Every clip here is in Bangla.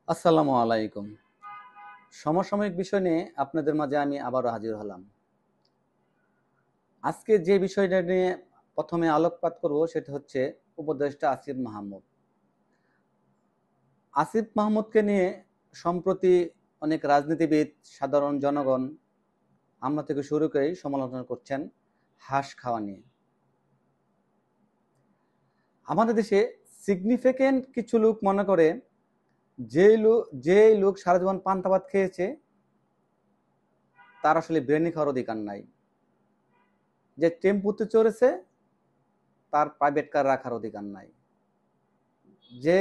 আসসালামু আলাইকুম। সমসাময়িক বিষয় নিয়ে আপনাদের মাঝে আমি আবারও হাজির হলাম। আজকে যে বিষয়টা নিয়ে প্রথমে আলোকপাত করব সেটা হচ্ছে উপদেষ্টা আসিফ মাহমুদ। আসিফ মাহমুদকে নিয়ে সম্প্রতি অনেক রাজনীতিবিদ, সাধারণ জনগণ আমরা থেকে শুরু করেই সমালোচনা করছেন হাঁস খাওয়া নিয়ে। আমাদের দেশে সিগনিফিকেন্ট কিছু লোক মনে করে যে লোক সারা জীবন পান্তা ভাত খেয়েছে তার আসলে বিরিয়ানি খাওয়ার অধিকার নাই। যে টেম্পুতে চড়েছে তার প্রাইভেট কার রাখার অধিকার নাই। যে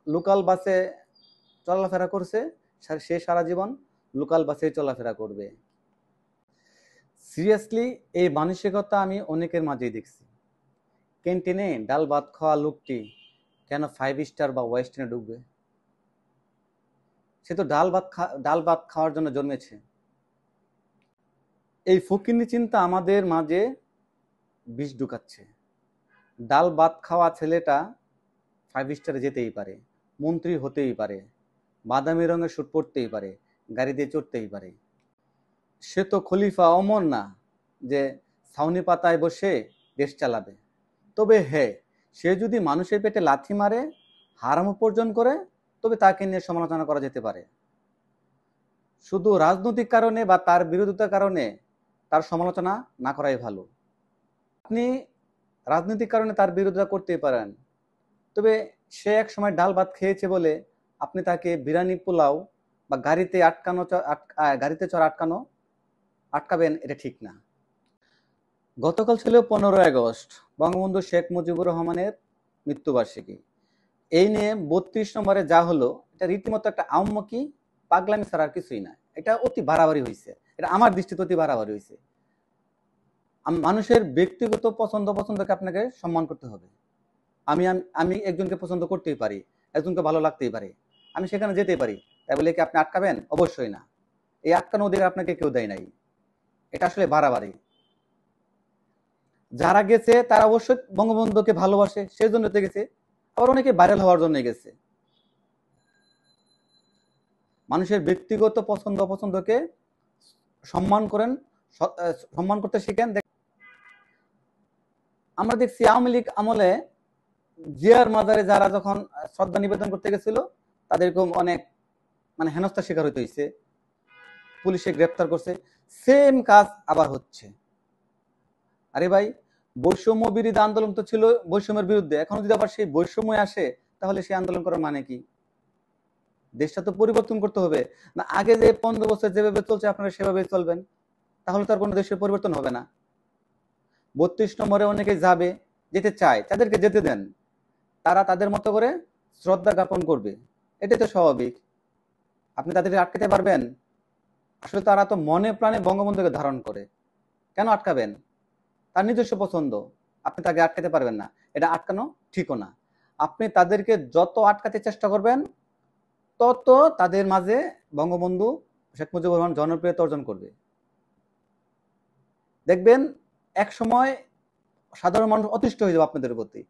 লোকাল বাসে চলাফেরা করছে সে সারা জীবন লোকাল বাসে চলাফেরা করবে। সিরিয়াসলি এই মানসিকতা আমি অনেকের মাঝেই দেখছি। ক্যান্টিনে ডাল ভাত খাওয়া লোকটি কেন 5 স্টার বা ওয়েস্টার্নে ঢুকবে? সে তো ডাল ভাত খাওয়ার জন্য জন্মেছে। এই ফকিন্নি চিন্তা আমাদের মাঝে বিষ ঢুকাচ্ছে। ডাল ভাত খাওয়া ছেলেটা 5 স্টারে যেতেই পারে, মন্ত্রী হতেই পারে, বাদামি রঙের স্যুট পরতেই পারে, গাড়ি দিয়ে চড়তেই পারে। সে তো খলিফা অমর না যে ছাউনি পাতায় বসে দেশ চালাবে। তবে হ্যাঁ, সে যদি মানুষের পেটে লাথি মারে, হারাম উপার্জন করে, তবে তাকে নিয়ে সমালোচনা করা যেতে পারে। শুধু রাজনৈতিক কারণে বা তার বিরোধিতার কারণে তার সমালোচনা না করাই ভালো। আপনি রাজনৈতিক কারণে তার বিরোধিতা করতেই পারেন, তবে সে এক সময় ডাল ভাত খেয়েছে বলে আপনি তাকে বিরিয়ানি পোলাও বা গাড়িতে চড় আটকাবেন, এটা ঠিক না। গতকাল ছিল 15ই আগস্ট, বঙ্গবন্ধু শেখ মুজিবুর রহমানের মৃত্যুবার্ষিকী। এই নিয়ে 32 নম্বরে যা হলো, এটা রীতিমতো একটা আওয়ামী পাগলামি ছাড়া আর কিছুই না। এটা অতি বাড়াবাড়ি হয়েছে, এটা আমার দৃষ্টিতে অতি বাড়াবাড়ি হয়েছে। মানুষের ব্যক্তিগত পছন্দকে আপনাকে সম্মান করতে হবে। আমি আমি একজনকে পছন্দ করতেই পারি, একজনকে ভালো লাগতেই পারে, আমি সেখানে যেতেই পারি। তাই বলে কি আপনি আটকাবেন? অবশ্যই না। এই আটকানো অধিকার আপনাকে কেউ দেয় নাই। এটা আসলে বাড়াবাড়ি। যারা গেছে তারা অবশ্যই বঙ্গবন্ধুকে ভালোবাসে, সেই জন্য তো গেছে। আবার অনেকে ভাইরাল হওয়ার জন্য গেছে। মানুষের ব্যক্তিগত অপছন্দকে সম্মান করেন, সম্মান করতে শিখেন। আমরা দেখছি আওয়ামী লীগ আমলে জিয়ার মাজারে যারা যখন শ্রদ্ধা নিবেদন করতে গেছিল তাদেরকে অনেক হেনস্থার শিকার হইতে হয়েছে, পুলিশে গ্রেপ্তার করছে। সেম কাজ আবার হচ্ছে। আরে ভাই, বৈষম্য বিরোধী আন্দোলন তো ছিল বৈষম্যের বিরুদ্ধে, এখন যদি আবার সেই বৈষম্য আসে তাহলে সেই আন্দোলন করার মানে কি? দেশটা তো পরিবর্তন করতে হবে না। আগে যে 15 বছর যেভাবে চলছে আপনারা সেভাবে চলবেন, তাহলে তো আর কোনো দেশের পরিবর্তন হবে না। 32 নম্বরে অনেকে যাবে, যেতে চায়, তাদেরকে যেতে দেন। তারা তাদের মতো করে শ্রদ্ধা জ্ঞাপন করবে, এটাই তো স্বাভাবিক। আপনি তাদেরকে আটকাতে পারবেন? আসলে তারা তো মনে প্রাণে বঙ্গবন্ধুকে ধারণ করে, কেন আটকাবেন? তার নিজস্ব পছন্দ, আপনি তাকে আটকাতে পারবেন না। এটা আটকানো ঠিকও না। আপনি তাদেরকে যত আটকাতে চেষ্টা করবেন তত তাদের মাঝে বঙ্গবন্ধু শেখ মুজিবুর রহমান জনপ্রিয়তা অর্জন করবে। দেখবেন এক সময় সাধারণ মানুষ অতিষ্ঠ হয়ে যাবে আপনাদের প্রতি।